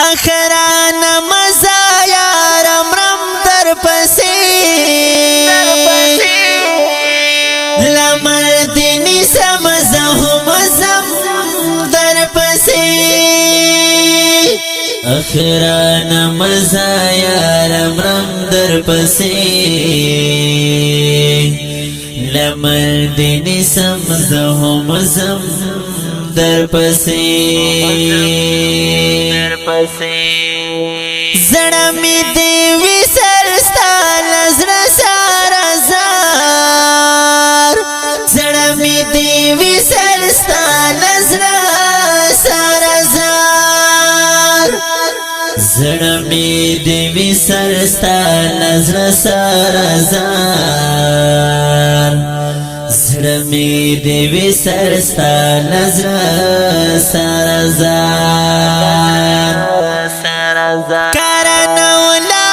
اخران مزا یارم رم در پسی لمردنی سمزهم زم در پسی اخران مزا یارم رم در پسی لمردنی سمزهم زم در پسی زړه می دی وسرستا نظر سارا زار زړه می دی وسرستا نظر سارا زار زړه می دی وسرستا نظر سارا زار زړه می دی وسرستا نظر سارا زار کارن ولا